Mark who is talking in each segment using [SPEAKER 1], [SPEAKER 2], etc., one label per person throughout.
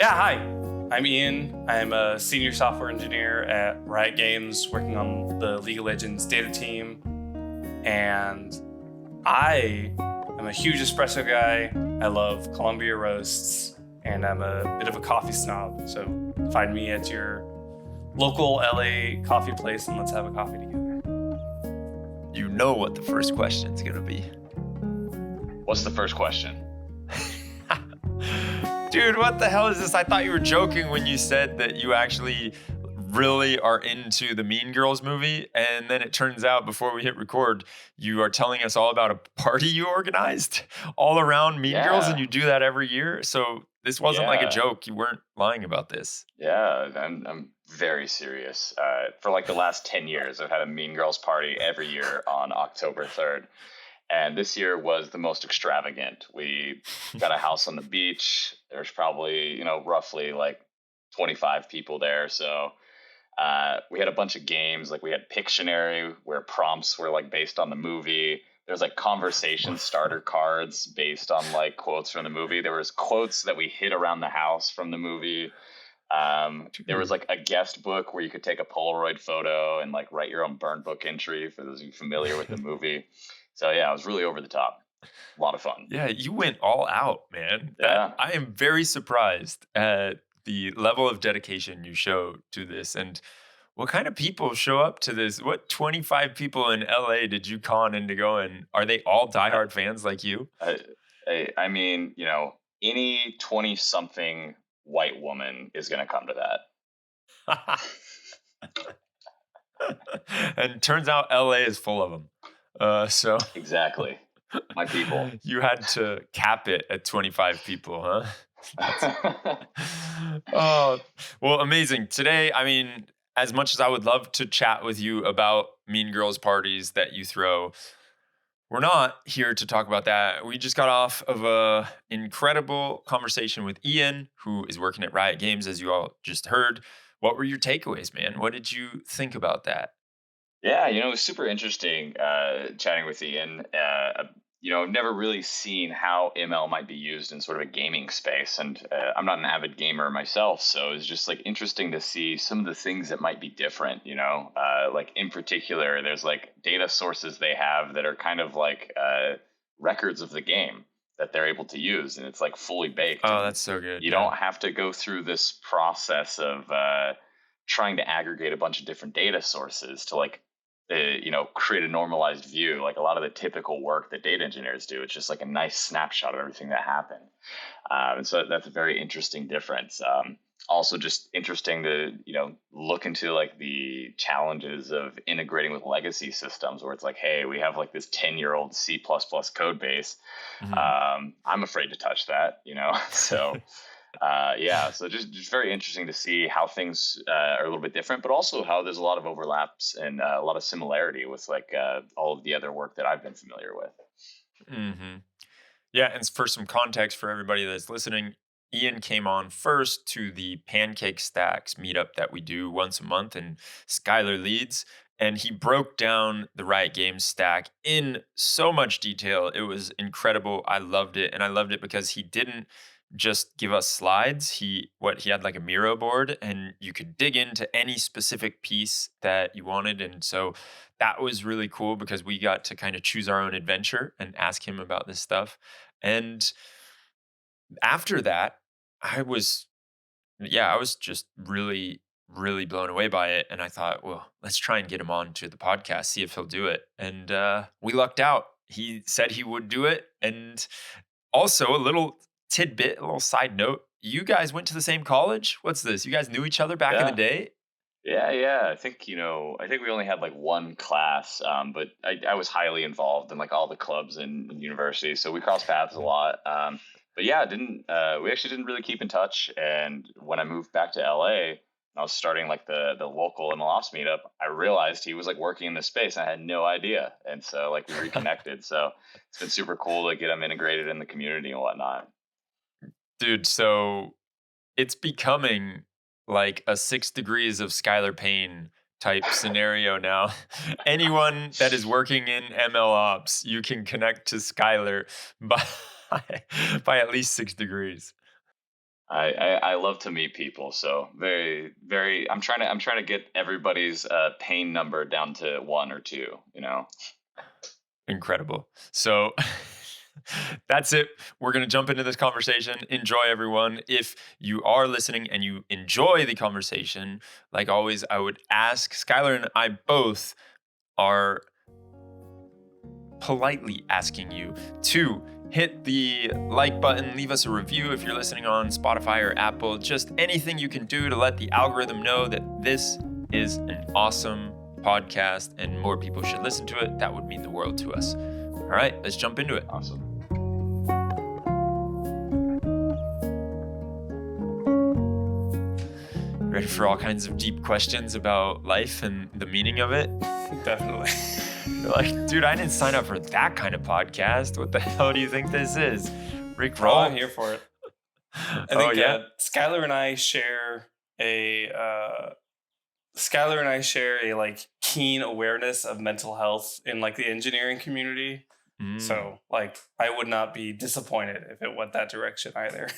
[SPEAKER 1] Yeah, hi. I'm Ian. I'm a senior software engineer at Riot Games, working on the League of Legends data team. And I am a huge espresso guy. I love Columbia roasts, and I'm a bit of a coffee snob. So find me at your local LA coffee place and let's have a coffee together.
[SPEAKER 2] You know what the first question's gonna be.
[SPEAKER 3] What's the first question?
[SPEAKER 2] Dude, what the hell is this? I thought you were joking when you said that you actually really are into the Mean Girls movie, and then it turns out before we hit record, you are telling us all about a party you organized all around Mean Girls, and you do that every year. So this wasn't like a joke. You weren't lying about this.
[SPEAKER 3] Yeah, I'm very serious. For like the last 10 years, I've had a Mean Girls party every year on October 3rd. And this year was the most extravagant. We got a house on the beach. There's probably, roughly like 25 people there. So we had a bunch of games. Like we had Pictionary, where prompts were like based on the movie. There's like conversation starter cards based on like quotes from the movie. There was quotes that we hid around the house from the movie. There was like a guest book where you could take a Polaroid photo and like write your own burn book entry for those of you familiar with the movie. So yeah, it was really over the top. A lot of fun.
[SPEAKER 2] Yeah, you went all out, man.
[SPEAKER 3] Yeah.
[SPEAKER 2] I am very surprised at the level of dedication you show to this, and what kind of people show up to this. What 25 people in LA did you con into going? Are they all diehard fans like you?
[SPEAKER 3] I mean, any 20-something white woman is going to come to
[SPEAKER 2] that. And turns out LA is full of them. So
[SPEAKER 3] exactly, my people.
[SPEAKER 2] You had to cap it at 25 people, huh? Oh, well, amazing. Today, I mean, as much as I would love to chat with you about Mean Girls parties that you throw, we're not here to talk about that. We just got off of an incredible conversation with Ian, who is working at Riot Games, as you all just heard. What were your takeaways, man? What did you think about that?
[SPEAKER 3] Yeah, it was super interesting chatting with Ian. I've never really seen how ML might be used in sort of a gaming space, and I'm not an avid gamer myself, so it's just like interesting to see some of the things that might be different. Like in particular, there's like data sources they have that are kind of like records of the game that they're able to use, and it's like fully baked.
[SPEAKER 2] Oh, that's so good.
[SPEAKER 3] You don't have to go through this process of trying to aggregate a bunch of different data sources to like create a normalized view. Like a lot of the typical work that data engineers do, it's just like a nice snapshot of everything that happened. And so that's a very interesting difference. Also just interesting to, look into like the challenges of integrating with legacy systems where it's like, hey, we have like this 10-year-old C++ code base. Mm-hmm. I'm afraid to touch that, so so just very interesting to see how things are a little bit different, but also how there's a lot of overlaps and a lot of similarity with like all of the other work that I've been familiar with.
[SPEAKER 2] Mm-hmm. Yeah, and for some context for everybody that's listening, Ian came on first to the Pancake Stacks meetup that we do once a month, and Skylar leads. And he broke down the Riot Games stack in so much detail. It was incredible. I loved it. And I loved it because he didn't just give us slides. He had like a Miro board, and you could dig into any specific piece that you wanted. And so that was really cool because we got to kind of choose our own adventure and ask him about this stuff. And after that, I was just really, really blown away by it. And I thought, well, let's try and get him on to the podcast, see if he'll do it. And we lucked out. He said he would do it. And also a little tidbit, a little side note, you guys went to the same college? What's this? You guys knew each other back in the day?
[SPEAKER 3] Yeah. I think we only had like one class, but I was highly involved in like all the clubs in university. So we crossed paths a lot. But yeah, we actually didn't really keep in touch. And when I moved back to LA, I was starting like the local MLOps meetup, I realized he was like working in this space. I had no idea. And so like we reconnected. So it's been super cool to get him integrated in the community and whatnot.
[SPEAKER 2] Dude, so it's becoming like a 6 degrees of Skylar Payne type scenario now. Anyone that is working in MLOps, you can connect to Skylar by at least 6 degrees.
[SPEAKER 3] I love to meet people, so very very. I'm trying to get everybody's Payne number down to 1 or 2.
[SPEAKER 2] Incredible. So that's it. We're going to jump into this conversation. Enjoy, everyone. If you are listening and you enjoy the conversation, like always, I would ask Skylar and I both are politely asking you to hit the like button, leave us a review if you're listening on Spotify or Apple, just anything you can do to let the algorithm know that this is an awesome podcast and more people should listen to it. That would mean the world to us. All right, let's jump into it.
[SPEAKER 3] Awesome.
[SPEAKER 2] Ready for all kinds of deep questions about life and the meaning of it?
[SPEAKER 1] Definitely.
[SPEAKER 2] You're like, dude, I didn't sign up for that kind of podcast. What the hell do you think this is? Rick
[SPEAKER 1] Oh,
[SPEAKER 2] Roll?
[SPEAKER 1] I'm here for it. I think Skylar and I share a like keen awareness of mental health in like the engineering community. So like I would not be disappointed if it went that direction either.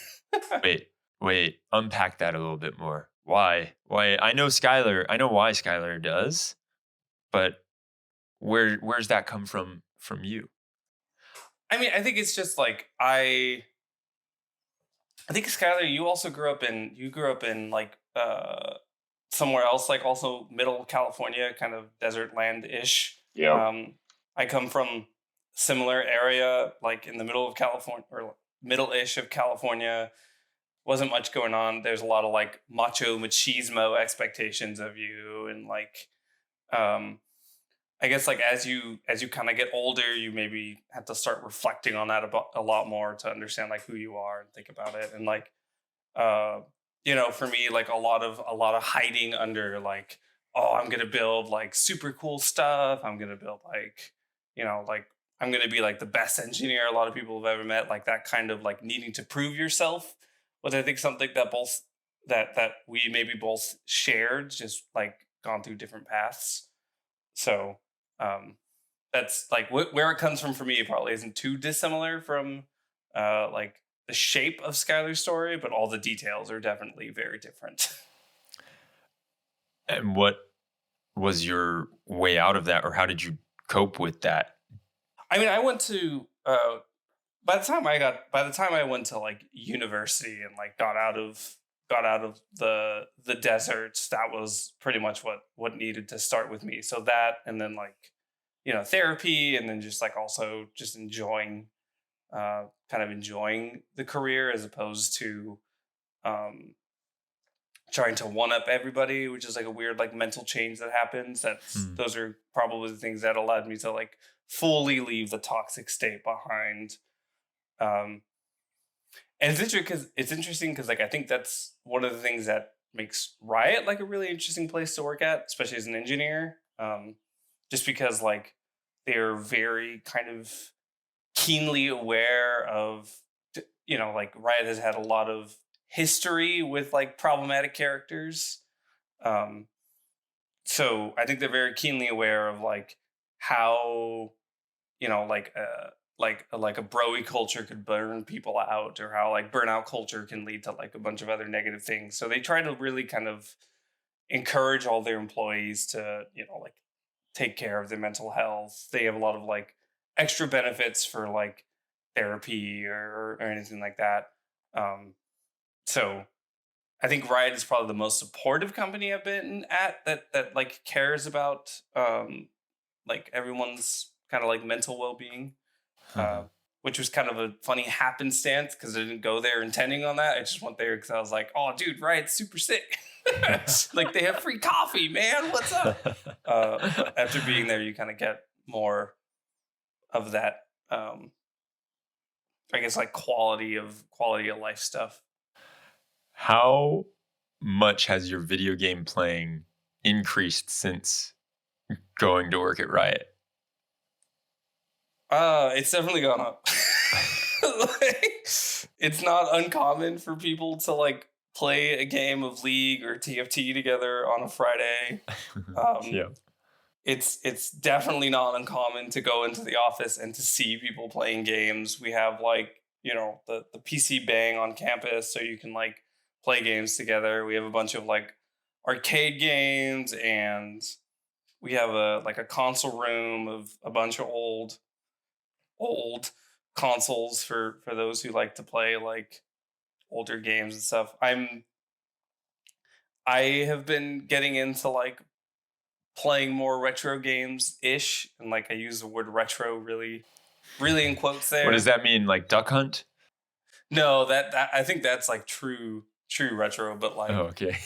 [SPEAKER 2] Wait, unpack that a little bit more. Why? I know why Skylar does, but where's that come from you?
[SPEAKER 1] I mean, I think it's just like I think Skylar, you also grew up in like somewhere else, like also middle California, kind of desert land-ish.
[SPEAKER 3] Yeah.
[SPEAKER 1] I come from similar area, like in the middle of California or middle-ish of California. Wasn't much going on. There's a lot of like macho machismo expectations of you, and like I guess like as you kind of get older, you maybe have to start reflecting on that about a lot more to understand like who you are and think about it. And like for me, like a lot of hiding under like, oh, I'm gonna build like super cool stuff. I'm gonna build like, like I'm gonna be like the best engineer a lot of people have ever met. Like that kind of like needing to prove yourself was, I think, something that we maybe both shared, just like gone through different paths. So that's like where it comes from for me. Probably isn't too dissimilar from like the shape of Skylar's story, but all the details are definitely very different.
[SPEAKER 2] And what was your way out of that, or how did you cope with that?
[SPEAKER 1] I mean, I went to by the time I went to like university and like got out of the deserts, that was pretty much what needed to start with me. So that, and then like therapy, and then just like also just enjoying the career as opposed to trying to one up everybody, which is like a weird like mental change that happens. Those are probably the things that allowed me to like fully leave the toxic state behind. And it's interesting because like I think that's one of the things that makes Riot like a really interesting place to work at, especially as an engineer. Just because like they're very kind of keenly aware of, like Riot has had a lot of history with like problematic characters. So I think they're very keenly aware of like how, like a bro-y culture could burn people out, or how like burnout culture can lead to like a bunch of other negative things. So they try to really kind of encourage all their employees to, like take care of their mental health. They have a lot of like extra benefits for like therapy or anything like that. So I think Riot is probably the most supportive company I've been at that like cares about like everyone's kind of like mental well-being. Which was kind of a funny happenstance because I didn't go there intending on that. I just went there because I was like, oh, dude, Riot's super sick. Like, they have free coffee, man. What's up? After being there, you kind of get more of that, I guess, like quality of life stuff.
[SPEAKER 2] How much has your video game playing increased since going to work at Riot?
[SPEAKER 1] It's definitely gone up. Like, it's not uncommon for people to like play a game of League or TFT together on a Friday.
[SPEAKER 2] Yeah.
[SPEAKER 1] It's definitely not uncommon to go into the office and to see people playing games. We have like, the PC bang on campus, so you can like play games together. We have a bunch of like arcade games, and we have a console room of a bunch of old consoles for those who like to play like older games and stuff. I have been getting into like playing more retro games ish, and like I use the word retro really in quotes there.
[SPEAKER 2] What does that mean? Like Duck Hunt?
[SPEAKER 1] No, that I think that's like true retro, but like
[SPEAKER 2] okay.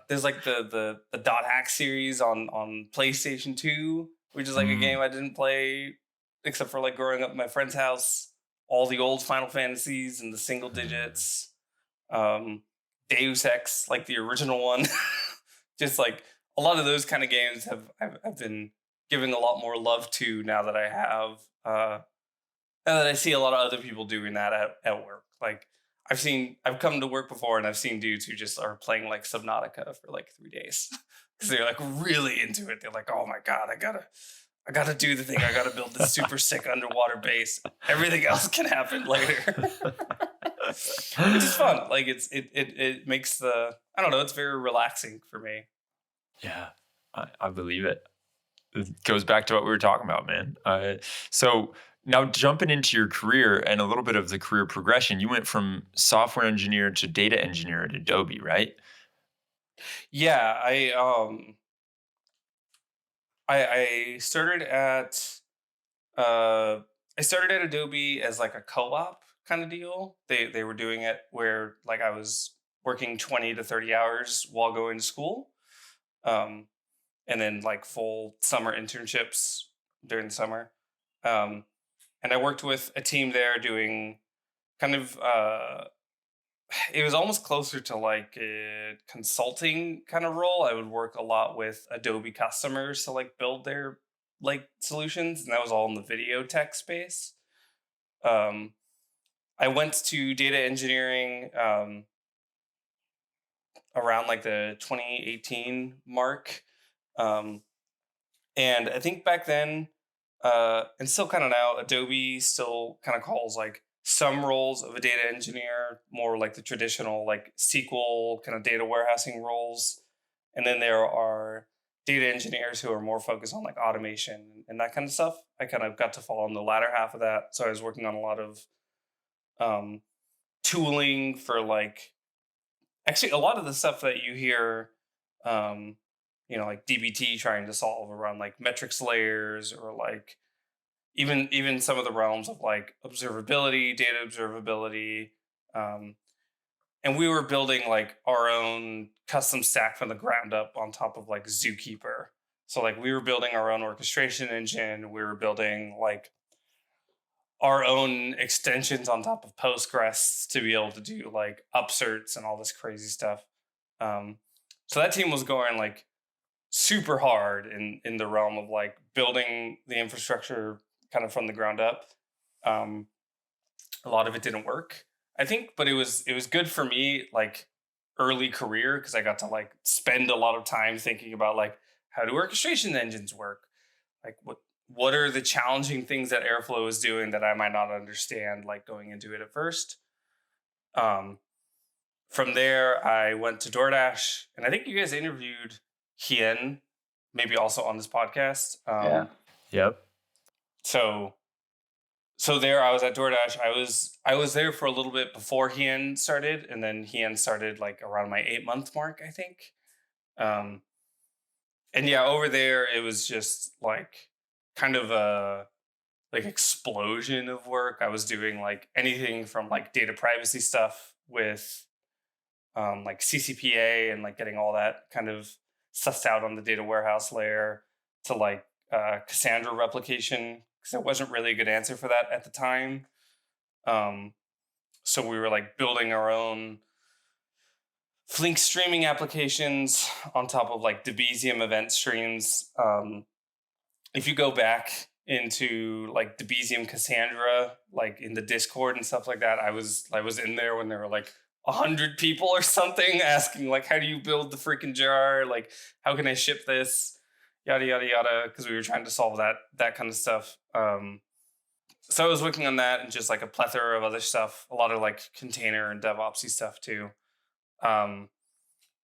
[SPEAKER 1] there's like the Dot Hack series on PlayStation 2, which is like a game I didn't play except for like growing up at my friend's house. All the old Final Fantasies and the single digits. Deus Ex, like the original one. Just like a lot of those kind of games I've been giving a lot more love to now that I have now that I see a lot of other people doing that at work. Like I've come to work before and I've seen dudes who just are playing like Subnautica for like 3 days because they're like really into it. They're like, oh my God, I gotta do the thing. I gotta build this super sick underwater base. Everything else can happen later. Which is fun. Like it makes I don't know, it's very relaxing for me.
[SPEAKER 2] Yeah, I believe it. It goes back to what we were talking about, man. So now jumping into your career and a little bit of the career progression, you went from software engineer to data engineer at Adobe, right?
[SPEAKER 1] Yeah, I started at Adobe as like a co-op kind of deal. They were doing it where like I was working 20 to 30 hours while going to school. And then like full summer internships during the summer. And I worked with a team there doing kind of it was almost closer to like a consulting kind of role. I would work a lot with Adobe customers to like build their like solutions, and that was all in the video tech space. I went to data engineering around like the 2018 mark. And I think back then, and still kind of now, Adobe still kind of calls like some roles of a data engineer more like the traditional like SQL kind of data warehousing roles. And then there are data engineers who are more focused on like automation and that kind of stuff. I kind of got to fall in the latter half of that. So I was working on a lot of tooling for like, actually a lot of the stuff that you hear, like DBT trying to solve around like metrics layers, or like even some of the realms of like observability, data observability. And we were building like our own custom stack from the ground up on top of like Zookeeper. So like we were building our own orchestration engine. We were building like our own extensions on top of Postgres to be able to do like upserts and all this crazy stuff. So that team was going like super hard in the realm of like building the infrastructure kind of from the ground up. A lot of it didn't work, I think, but it was good for me like early career, because I got to like spend a lot of time thinking about like, how do orchestration engines work? Like what are the challenging things that Airflow is doing that I might not understand, like going into it at first. From there, I went to Doordash, and I think you guys interviewed Hien, maybe also on this podcast.
[SPEAKER 3] Yeah.
[SPEAKER 2] Yep.
[SPEAKER 1] So there I was at Doordash. I was there for a little bit before Hien started, and then Hien started like around my 8-month mark, I think. And yeah, over there it was just like kind of a like explosion of work. I was doing like anything from like data privacy stuff with like CCPA and like getting all that kind of sussed out on the data warehouse layer, to like Cassandra replication, because there wasn't really a good answer for that at the time. So we were like building our own Flink streaming applications on top of like Debezium event streams. If you go back into like Debezium Cassandra, like in the Discord and stuff like that, I was in there when there were like 100 people or something asking like, how do you build the freaking jar? Like, how can I ship this? Yada, yada, yada. Because we were trying to solve that kind of stuff. So I was working on that and just like a plethora of other stuff, a lot of like container and DevOpsy stuff too. And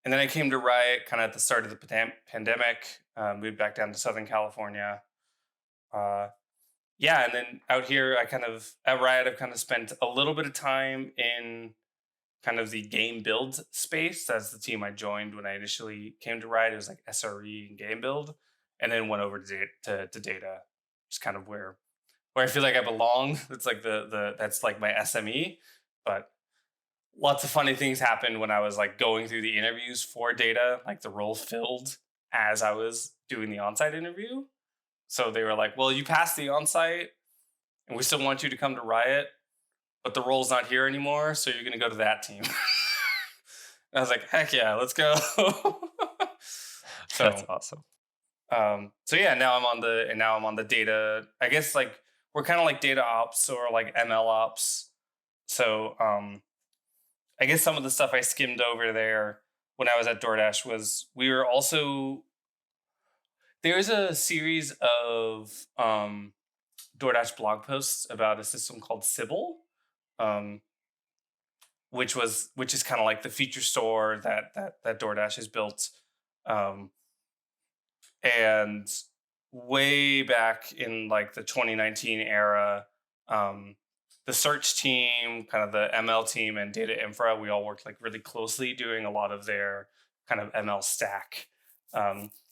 [SPEAKER 1] then I came to Riot kind of at the start of the pandemic, moved back down to Southern California. Yeah, and then out here, at Riot, I've kind of spent a little bit of time in kind of the game build space. That's the team I joined when I initially came to Riot. It was like SRE and game build, and then went over to data, just kind of where I feel like I belong. It's like that's like my SME, but lots of funny things happened when I was like going through the interviews for data. Like the role filled as I was doing the on-site interview. So they were like, "Well, you passed the on-site, and we still want you to come to Riot, but the role's not here anymore, so you're going to go to that team." And I was like, "Heck yeah, let's go!"
[SPEAKER 2] That's awesome.
[SPEAKER 1] So yeah, now I'm on the data. I guess like we're kind of like data ops or like MLOps. So I guess some of the stuff I skimmed over there when I was at Doordash was there's a series of Doordash blog posts about a system called Sybil, um, which is kind of like the feature store that Doordash has built. And way back in like the 2019 era, the search team, kind of the ML team, and data infra, we all worked like really closely doing a lot of their kind of ML stack.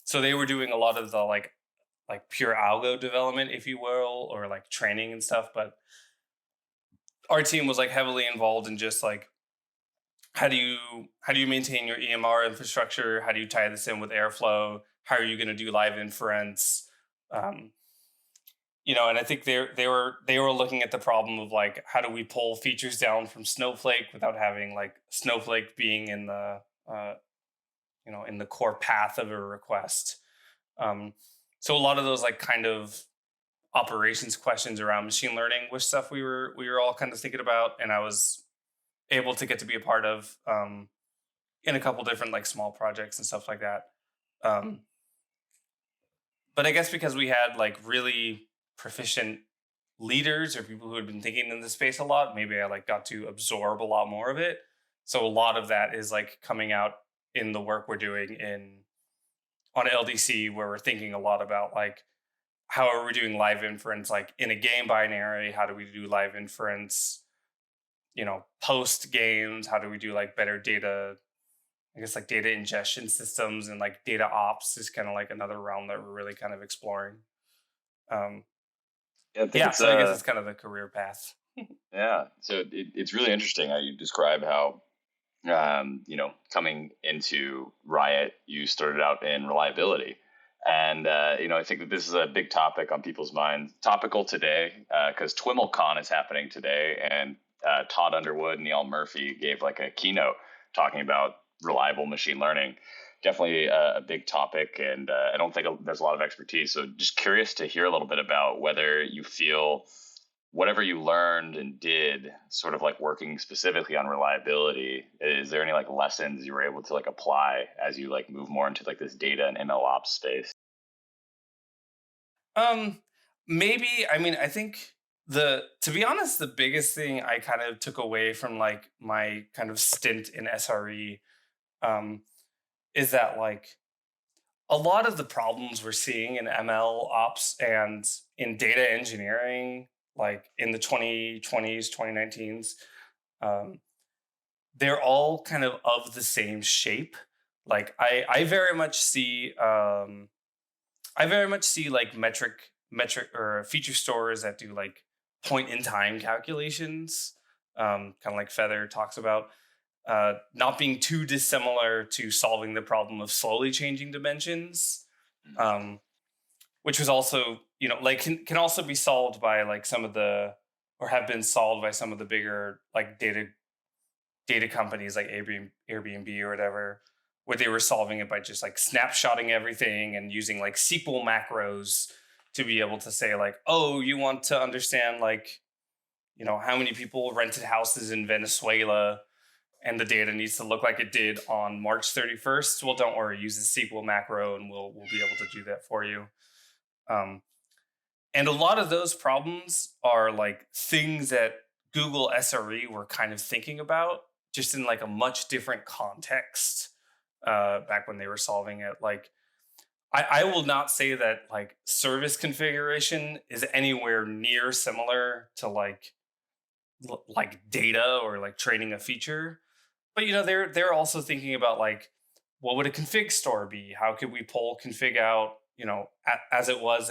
[SPEAKER 1] So they were doing a lot of the like pure algo development, if you will, or like training and stuff. But our team was like heavily involved in just like how do you maintain your EMR infrastructure? How do you tie this in with Airflow? How are you going to do live inference? And I think they were looking at the problem of like how do we pull features down from Snowflake without having like Snowflake being in the in the core path of a request. So a lot of those like kind of operations questions around machine learning was stuff we were all kind of thinking about, and I was able to get to be a part of in a couple different like small projects and stuff like that. But I guess because we had like really proficient leaders or people who had been thinking in the space a lot, maybe I like got to absorb a lot more of it. So a lot of that is like coming out in the work we're doing on LDC, where we're thinking a lot about like how are we doing live inference like in a game binary? How do we do live inference, post games? How do we do like better data, I guess like data ingestion systems, and like data ops is kind of like another realm that we're really kind of exploring.
[SPEAKER 3] Yeah, I think
[SPEAKER 1] Yeah, so I guess it's kind of the career path.
[SPEAKER 3] yeah. So it's really interesting how you describe how, coming into Riot, you started out in reliability. And, I think that this is a big topic on people's minds, topical today, because TwimlCon is happening today. And Todd Underwood and Neil Murphy gave like a keynote talking about reliable machine learning. Definitely a big topic, and I don't think there's a lot of expertise. So just curious to hear a little bit about whether you feel whatever you learned and did sort of like working specifically on reliability, is there any like lessons you were able to like apply as you like move more into like this data and ML ops space?
[SPEAKER 1] Maybe, I mean, I think to be honest, the biggest thing I kind of took away from like my kind of stint in SRE, is that like a lot of the problems we're seeing in ML ops and in data engineering, like in the 2020s, 2019s, they're all kind of the same shape. Like I very much see like metric or feature stores that do like point in time calculations, kind of like Feather talks about, not being too dissimilar to solving the problem of slowly changing dimensions, which was also, like can also be solved by like or have been solved by some of the bigger like data companies like Airbnb or whatever, where they were solving it by just like snapshotting everything and using like SQL macros to be able to say like, oh, you want to understand like, how many people rented houses in Venezuela, and the data needs to look like it did on March 31st. Well, don't worry, use the SQL macro and we'll be able to do that for you. And a lot of those problems are like things that Google SRE were kind of thinking about just in like a much different context back when they were solving it. Like, I will not say that like service configuration is anywhere near similar to like data or like training a feature, but they're also thinking about like what would a config store be? How could we pull config out? As it was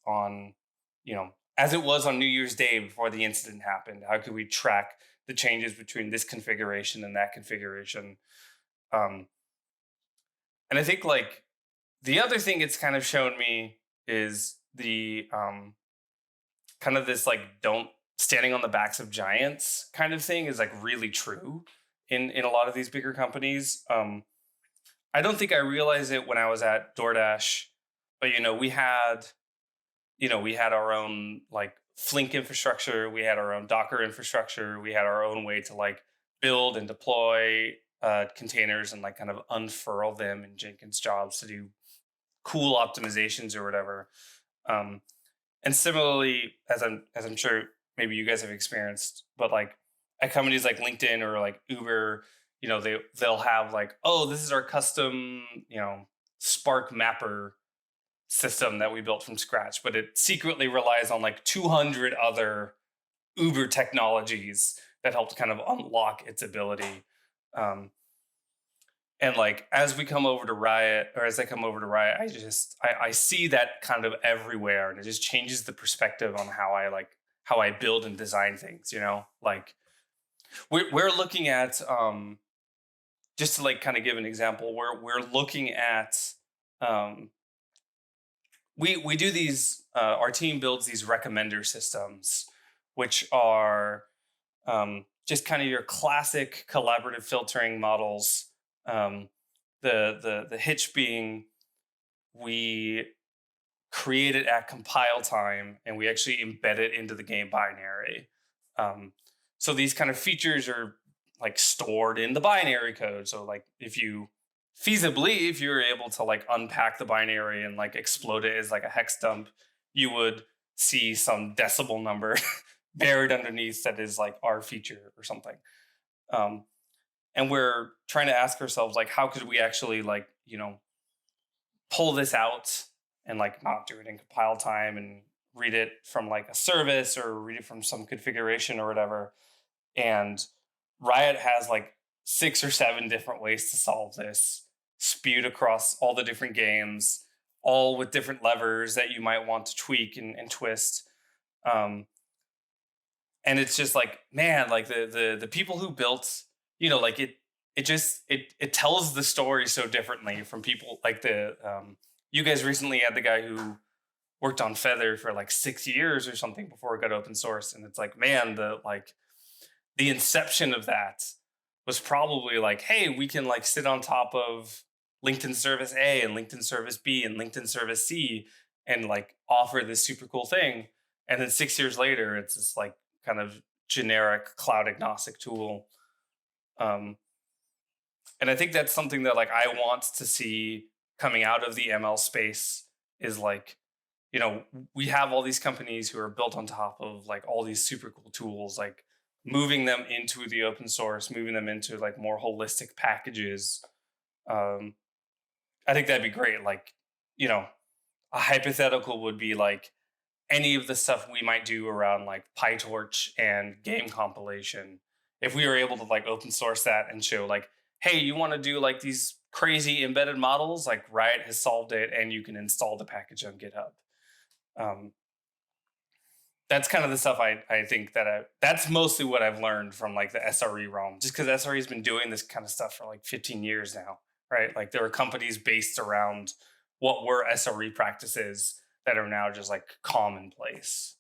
[SPEAKER 1] on as it was on New Year's Day before the incident happened. How could we track the changes between this configuration and that configuration? Um, and I think like the other thing it's kind of shown me is the kind of this like don't standing on the backs of giants kind of thing is like really true in a lot of these bigger companies. I don't think I realized it when I was at Doordash, but we had our own like Flink infrastructure, we had our own Docker infrastructure, we had our own way to like build and deploy containers and like kind of unfurl them in Jenkins jobs to do cool optimizations or whatever. And similarly, as I'm sure maybe you guys have experienced, but like at companies like LinkedIn or like Uber, they'll have like, oh, this is our custom, Spark mapper system that we built from scratch, but it secretly relies on like 200 other Uber technologies that helped kind of unlock its ability. And like as I come over to Riot, I see that kind of everywhere, and it just changes the perspective on how I build and design things. Like we're looking at just to like kind of give an example, we're looking at we do these our team builds these recommender systems, which are just kind of your classic collaborative filtering models. The hitch being we create it at compile time and we actually embed it into the game binary. So these kind of features are like stored in the binary code. So like if you're able to like unpack the binary and like explode it as like a hex dump, you would see some decimal number buried underneath that is like our feature or something. And we're trying to ask ourselves, like, how could we actually like, pull this out and like not do it in compile time and read it from like a service or read it from some configuration or whatever. And Riot has like 6 or 7 different ways to solve this, spewed across all the different games, all with different levers that you might want to tweak and twist. And it's just like, man, like the people who built, like it tells the story so differently from people like you guys recently had the guy who worked on Feather for like 6 years or something before it got open source. And it's like, man, the inception of that was probably like, hey, we can like sit on top of LinkedIn service A and LinkedIn service B and LinkedIn service C and like offer this super cool thing. And then 6 years later, it's this like kind of generic cloud agnostic tool. And I think that's something that like I want to see coming out of the ML space is like, we have all these companies who are built on top of like all these super cool tools, like moving them into the open source, moving them into like more holistic packages. I think that'd be great. Like, a hypothetical would be like any of the stuff we might do around like PyTorch and game compilation. If we were able to like open source that and show like, hey, you want to do like these crazy embedded models, like Riot has solved it and you can install the package on GitHub. That's kind of the stuff I think that's mostly what I've learned from like the SRE realm, just because SRE has been doing this kind of stuff for like 15 years now, right? Like there are companies based around what were SRE practices that are now just like commonplace.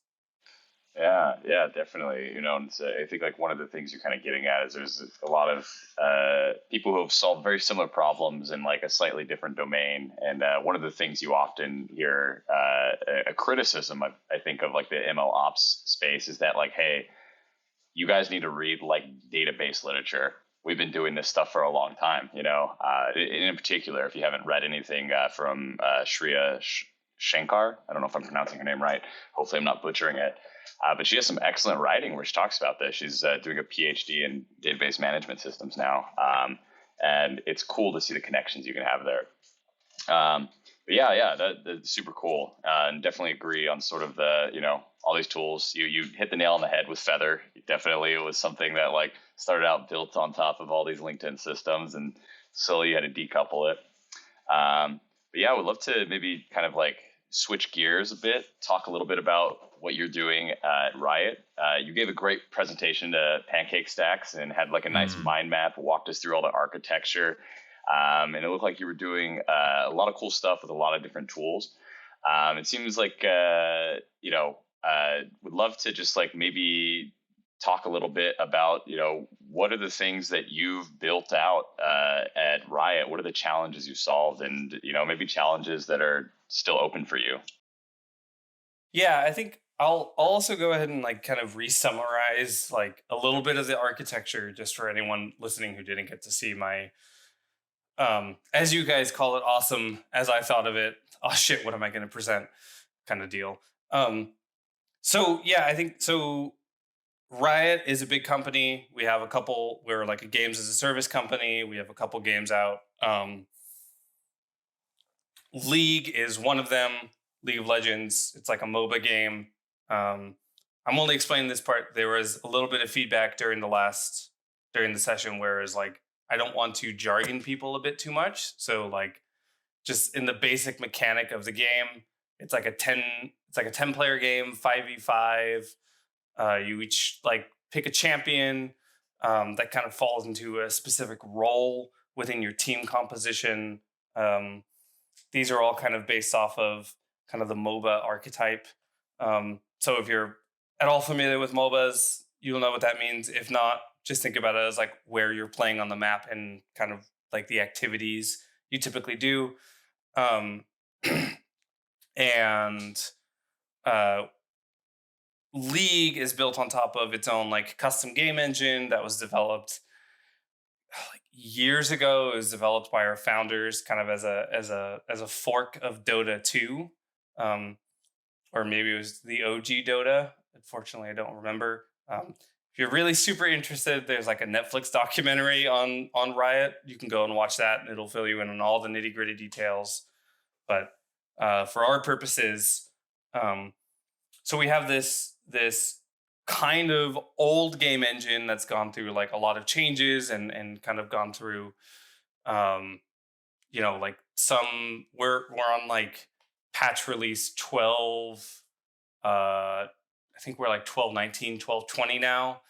[SPEAKER 3] Yeah, definitely. And so I think like one of the things you're kind of getting at is there's a lot of people who have solved very similar problems in like a slightly different domain. And one of the things you often hear a criticism I think of like the MLOps space is that like, hey, you guys need to read like database literature. We've been doing this stuff for a long time. In particular, if you haven't read anything from Shreya Shankar, I don't know if I'm pronouncing her name right. Hopefully I'm not butchering it. But she has some excellent writing where she talks about this. She's doing a PhD in database management systems now. And it's cool to see the connections you can have there. But yeah, that's super cool. And definitely agree on sort of the, all these tools. You hit the nail on the head with Feather. Definitely, it was something that like started out built on top of all these LinkedIn systems, and slowly you had to decouple it. But yeah, I would love to maybe kind of like switch gears a bit, talk a little bit about what you're doing at Riot. You gave a great presentation to Pancake Stacks and had like a nice mind map, walked us through all the architecture. And it looked like you were doing a lot of cool stuff with a lot of different tools. It seems like, would love to just like maybe talk a little bit about, what are the things that you've built out at Riot? What are the challenges you solved, and, maybe challenges that are still open for you?
[SPEAKER 1] Yeah, I think I'll also go ahead and like kind of re-summarize like a little bit of the architecture just for anyone listening who didn't get to see my as you guys call it, awesome as I thought of it. Oh shit, what am I going to present? Kind of deal. So yeah, I think so. Riot is a big company. We have we're like a games as a service company. We have a couple games out. League is one of them. League of Legends. It's like a MOBA game. I'm only explaining this part. There was a little bit of feedback during the session where it's like, I don't want to jargon people a bit too much. So like just in the basic mechanic of the game, it's like a 10 player game, 5v5. You each like pick a champion that kind of falls into a specific role within your team composition. These are all kind of based off of kind of the MOBA archetype. So if you're at all familiar with MOBAs, you'll know what that means. If not, just think about it as like where you're playing on the map and kind of like the activities you typically do. And League is built on top of its own like custom game engine that was developed like years ago. It was developed by our founders kind of as a fork of Dota 2. Or maybe it was the OG Dota. Unfortunately, I don't remember. If you're really super interested, there's like a Netflix documentary on Riot. You can go and watch that, and it'll fill you in on all the nitty gritty details. But for our purposes, so we have this kind of old game engine that's gone through like a lot of changes and kind of gone through, like we're on like patch release 12. I think we're like 12.19, 12.20 now.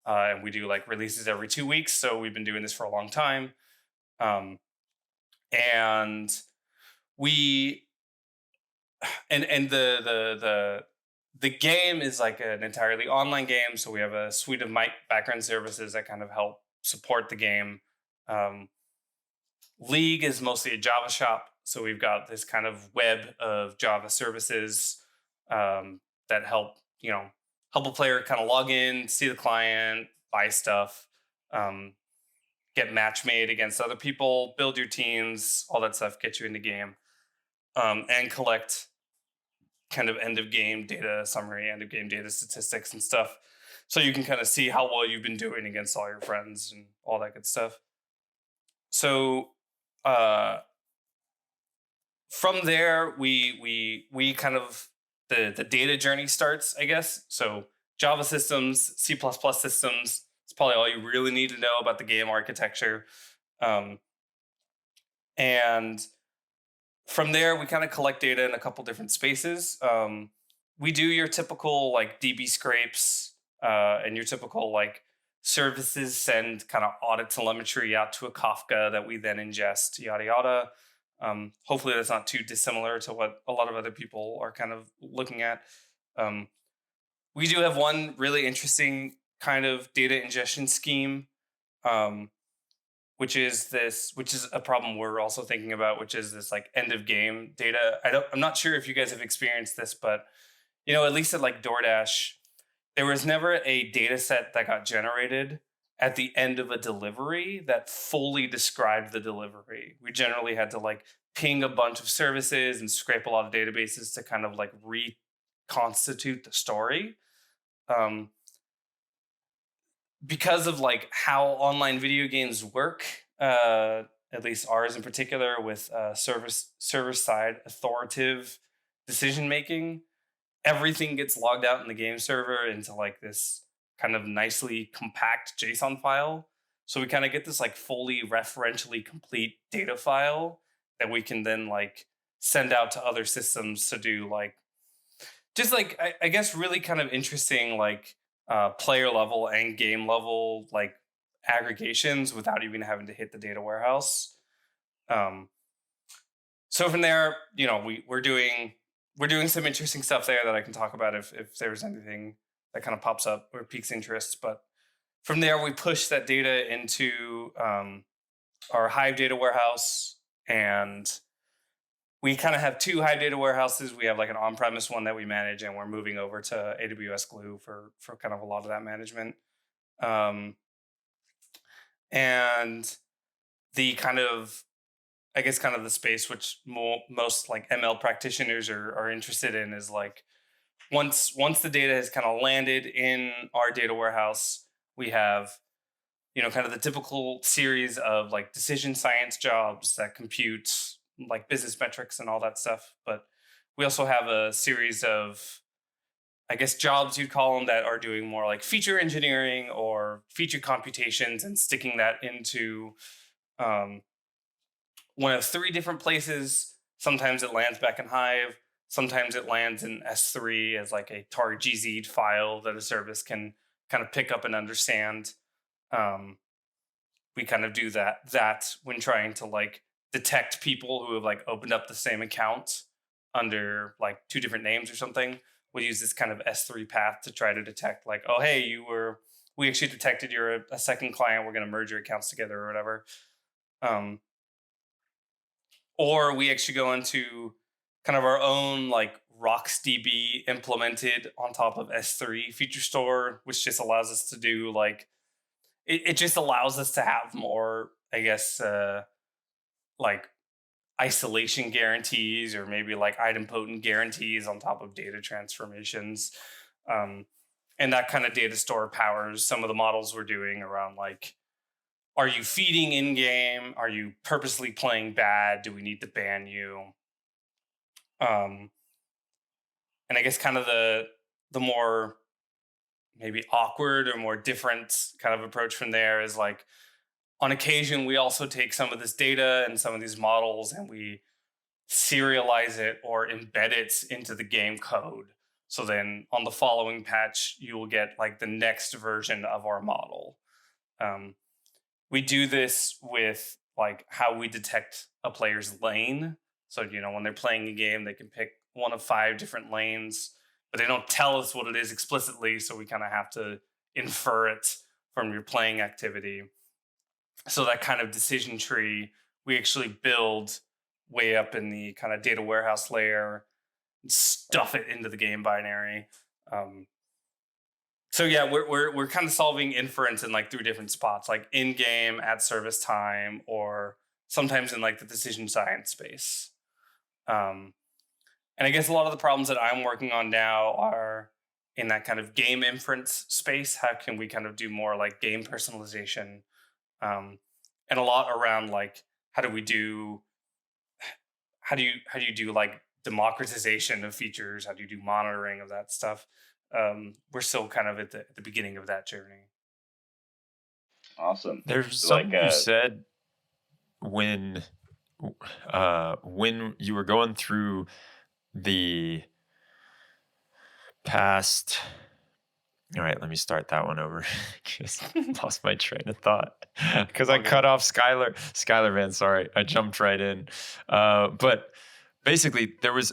[SPEAKER 1] And we do like releases every 2 weeks. So we've been doing this for a long time. And the game is like an entirely online game. So we have a suite of background services that kind of help support the game. League is mostly a Java shop. So we've got this kind of web of Java services that help a player kind of log in, see the client, buy stuff, get match made against other people, build your teams, all that stuff, get you in the game, and collect kind of end of game data summary, end of game data statistics and stuff. So you can kind of see how well you've been doing against all your friends and all that good stuff. So from there, we kind of the data journey starts, I guess. So Java systems, C++ systems, it's probably all you really need to know about the game architecture. And from there, we kind of collect data in a couple different spaces. We do your typical like DB scrapes and your typical like services send kind of audit telemetry out to a Kafka that we then ingest, yada, yada. Hopefully that's not too dissimilar to what a lot of other people are kind of looking at. We do have one really interesting kind of data ingestion scheme, which is a problem we're also thinking about, which is this like end of game data. I'm not sure if you guys have experienced this, but at least at like Doordash, there was never a data set that got generated at the end of a delivery that fully described the delivery. We generally had to like ping a bunch of services and scrape a lot of databases to kind of like reconstitute the story. because of like how online video games work, at least ours in particular, with server side authoritative decision making, everything gets logged out in the game server into like this kind of nicely compact JSON file. So we kind of get this like fully referentially complete data file that we can then like send out to other systems to do like just like I guess really kind of interesting like player level and game level like aggregations without even having to hit the data warehouse. Um, so from there, you know, we're doing some interesting stuff there that I can talk about if there's anything that kind of pops up or piques interest. But from there, we push that data into our Hive data warehouse, and we kind of have two Hive data warehouses. We have like an on-premise one that we manage, and we're moving over to AWS Glue for kind of a lot of that management. And the kind of, I guess, kind of the space which most like ML practitioners are interested in is like once the data has kind of landed in our data warehouse, we have, you know, kind of the typical series of like decision science jobs that compute like business metrics and all that stuff. But we also have a series of, I guess, jobs you'd call them that are doing more like feature engineering or feature computations and sticking that into one of three different places. Sometimes it lands back in Hive. Sometimes it lands in S3 as like a tar gz file that a service can kind of pick up and understand. We kind of do that when trying to like detect people who have like opened up the same account under like two different names or something. We use this kind of S3 path to try to detect like, oh, hey, we actually detected you're a second client. We're going to merge your accounts together or whatever. Or we actually go into kind of our own like RocksDB implemented on top of S3 feature store, which just allows us to do like, it just allows us to have more, I guess, like isolation guarantees or maybe like idempotent guarantees on top of data transformations. And that kind of data store powers some of the models we're doing around like, are you feeding in game? Are you purposely playing bad? Do we need to ban you? And I guess kind of the more maybe awkward or more different kind of approach from there is like, on occasion, we also take some of this data and some of these models and we serialize it or embed it into the game code. So then on the following patch, you will get like the next version of our model. We do this with like how we detect a player's lane. So, you know, when they're playing a game, they can pick one of 5 different lanes, but they don't tell us what it is explicitly. So we kind of have to infer it from your playing activity. So that kind of decision tree, we actually build way up in the kind of data warehouse layer and stuff it into the game binary. So yeah, we're kind of solving inference in like 3 different spots, like in game, at service time, or sometimes in like the decision science space. And I guess a lot of the problems that I'm working on now are in that kind of game inference space. How can we kind of do more like game personalization? And a lot around like how do you do like democratization of features? How do you do monitoring of that stuff? We're still kind of at the beginning of that journey.
[SPEAKER 3] Awesome.
[SPEAKER 2] There's
[SPEAKER 3] So,
[SPEAKER 2] something you said when you were going through the past. All right, let me start that one over. Just lost my train of thought because I cut off Skylar. Skylar, man, sorry, I jumped right in. But basically, there was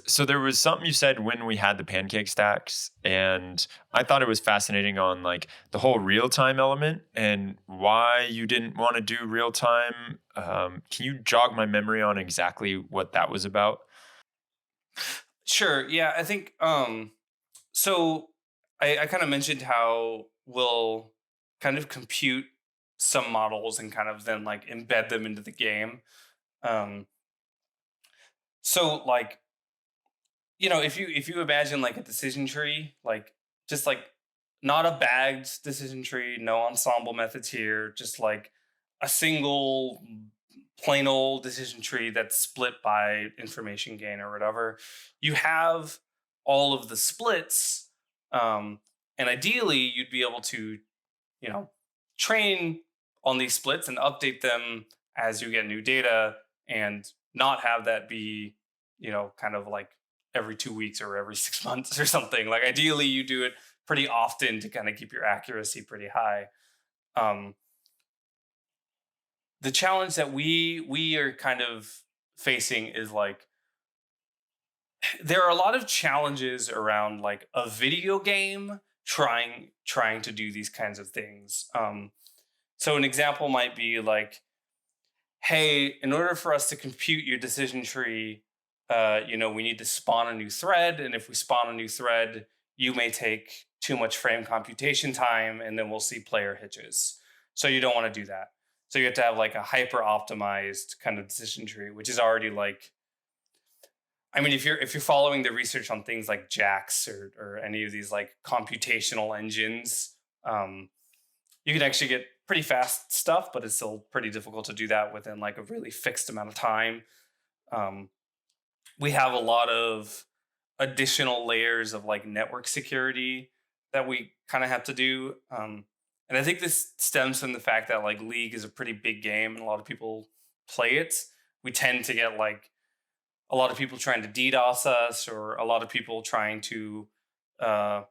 [SPEAKER 2] something you said when we had the pancake stacks, and I thought it was fascinating on like the whole real time element and why you didn't want to do real time. Can you jog my memory on exactly what that was about?
[SPEAKER 1] Sure. Yeah, I think so. I kind of mentioned how we'll kind of compute some models and kind of then like embed them into the game. So like, you know, if you imagine like a decision tree, like just like not a bagged decision tree, no ensemble methods here, just like a single plain old decision tree that's split by information gain or whatever. You have all of the splits, um, and ideally you'd be able to, you know, train on these splits and update them as you get new data, and not have that be, kind of like every 2 weeks or every 6 months or something. Like ideally you do it pretty often to kind of keep your accuracy pretty high. Um, the challenge that we are kind of facing is like there are a lot of challenges around like a video game trying to do these kinds of things. So an example might be like, hey, in order for us to compute your decision tree, we need to spawn a new thread, and if we spawn a new thread, you may take too much frame computation time, and then we'll see player hitches. So you don't want to do that. So you have to have like a hyper optimized kind of decision tree, which is already like, I mean, if you're following the research on things like JAX or any of these like computational engines, you can actually get pretty fast stuff, but it's still pretty difficult to do that within like a really fixed amount of time. Um, we have a lot of additional layers of like network security that we kind of have to do. And I think this stems from the fact that like League is a pretty big game and a lot of people play it. We tend to get like a lot of people trying to DDoS us, or a lot of people trying to uh,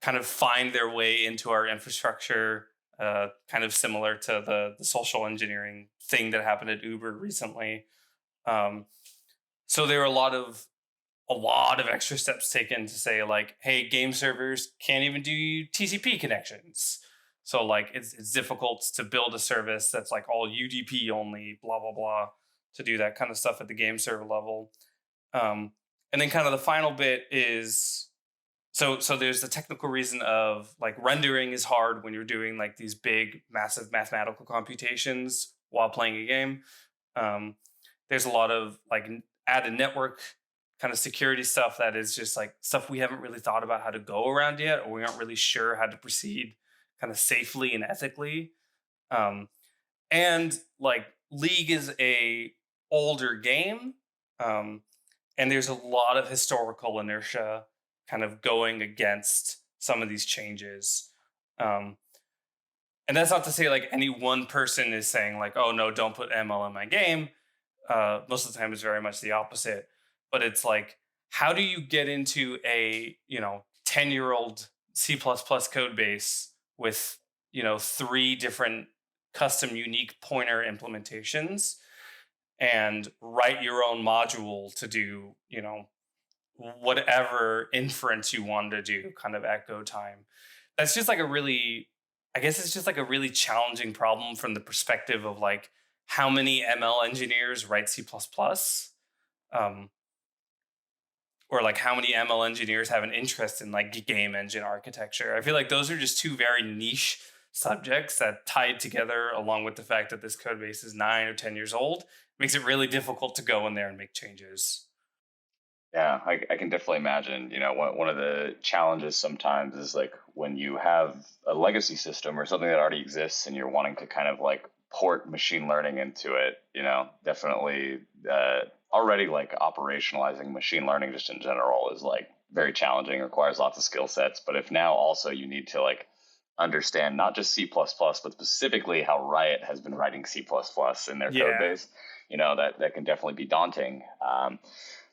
[SPEAKER 1] kind of find their way into our infrastructure, kind of similar to the social engineering thing that happened at Uber recently. Um, so there are a lot of extra steps taken to say like, hey, game servers can't even do TCP connections. So like it's difficult to build a service that's like all UDP only, blah blah blah, to do that kind of stuff at the game server level. And then kind of the final bit is so there's the technical reason of like rendering is hard when you're doing like these big massive mathematical computations while playing a game. There's a lot of like added network kind of security stuff that is just like stuff we haven't really thought about how to go around yet, or we aren't really sure how to proceed kind of safely and ethically. And like League is a older game, and there's a lot of historical inertia kind of going against some of these changes. Um, and that's not to say like any one person is saying like, oh no, don't put ML in my game. Most of the time it's very much the opposite. But it's like, how do you get into a 10-year-old C++ code base with 3 different custom unique pointer implementations and write your own module to do whatever inference you want to do kind of at go time? That's just like I guess it's just like a really challenging problem from the perspective of like how many ML engineers write C++, um, or like how many ML engineers have an interest in like game engine architecture. I feel like those are just 2 very niche subjects that tied together, along with the fact that this code base is 9 or 10 years old, makes it really difficult to go in there and make changes.
[SPEAKER 3] Yeah, I can definitely imagine. One of the challenges sometimes is like when you have a legacy system or something that already exists and you're wanting to kind of like port machine learning into it. Definitely already like operationalizing machine learning just in general is like very challenging, requires lots of skill sets. But if now also you need to like understand not just C++, but specifically how Riot has been writing C++ in their code base, that can definitely be daunting.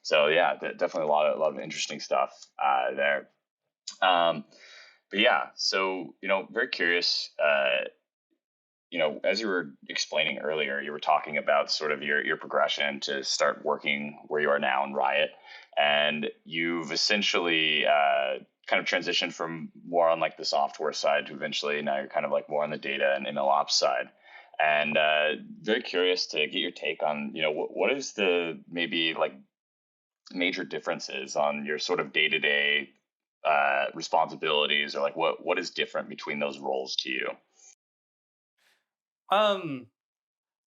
[SPEAKER 3] So yeah, definitely a lot of interesting stuff there. But yeah, so very curious. As you were explaining earlier, you were talking about sort of your progression to start working where you are now in Riot, and you've essentially kind of transitioned from more on like the software side to eventually now you're kind of like more on the data and MLOps side. And very curious to get your take on what is the maybe like major differences on your sort of day-to-day responsibilities, or like what is different between those roles to you?
[SPEAKER 1] Um,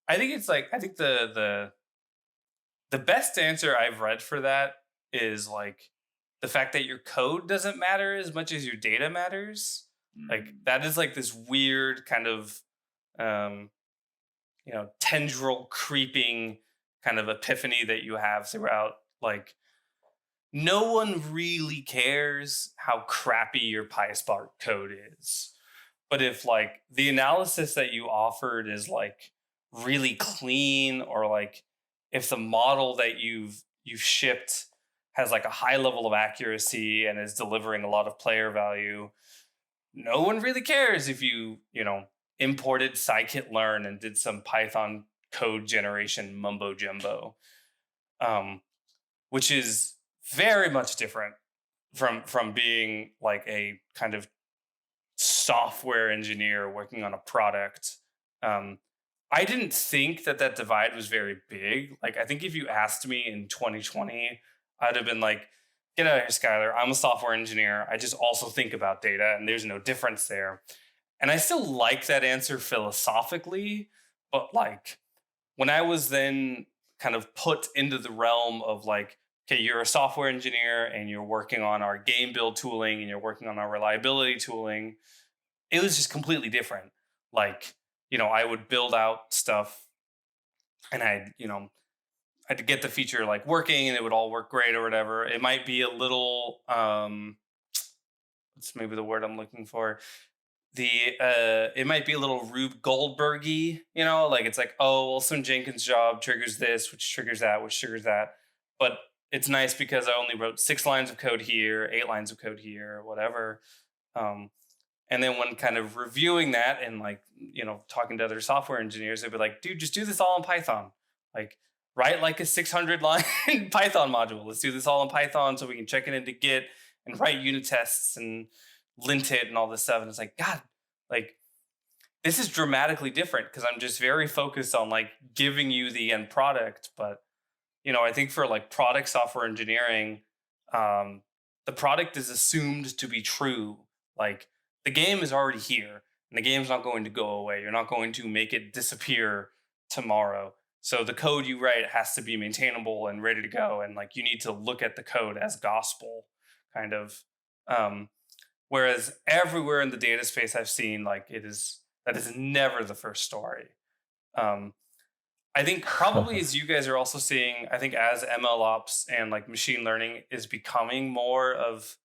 [SPEAKER 1] I think it's like I think the best answer I've read for that is like the fact that your code doesn't matter as much as your data matters. Like that is like this weird kind of, tendril creeping kind of epiphany that you have throughout. Like no one really cares how crappy your PySpark code is. But if like the analysis that you offered is like really clean, or like if the model that you've shipped has like a high level of accuracy and is delivering a lot of player value, no one really cares if you imported scikit-learn and did some Python code generation mumbo jumbo, which is very much different from being like a kind of software engineer working on a product. I didn't think that divide was very big. Like, I think if you asked me in 2020, I'd have been like, get out of here, Skylar. I'm a software engineer. I just also think about data, and there's no difference there. And I still like that answer philosophically, but like when I was then kind of put into the realm of like, okay, you're a software engineer and you're working on our game build tooling and you're working on our reliability tooling, it was just completely different. Like, I would build out stuff and I had to get the feature like working and it would all work great or whatever. It might be a little, what's maybe the word I'm looking for? It might be a little Rube Goldberg-y, like it's like, oh, well, some Jenkins job triggers this, which triggers that, which triggers that. But it's nice because I only wrote 6 lines of code here, 8 lines of code here, whatever. And then when kind of reviewing that and like, talking to other software engineers, they'd be like, dude, just do this all in Python. Like, write like a 600 line Python module. Let's do this all in Python so we can check it into Git and write unit tests and lint it and all this stuff. And it's like, God, like this is dramatically different because I'm just very focused on like giving you the end product. But, I think for like product software engineering, the product is assumed to be true. Like the game is already here and the game's not going to go away. You're not going to make it disappear tomorrow. So the code you write has to be maintainable and ready to go. And like, you need to look at the code as gospel kind of. Whereas everywhere in the data space I've seen, like that is never the first story. I think probably as you guys are also seeing, I think as MLOps and like machine learning is becoming more of,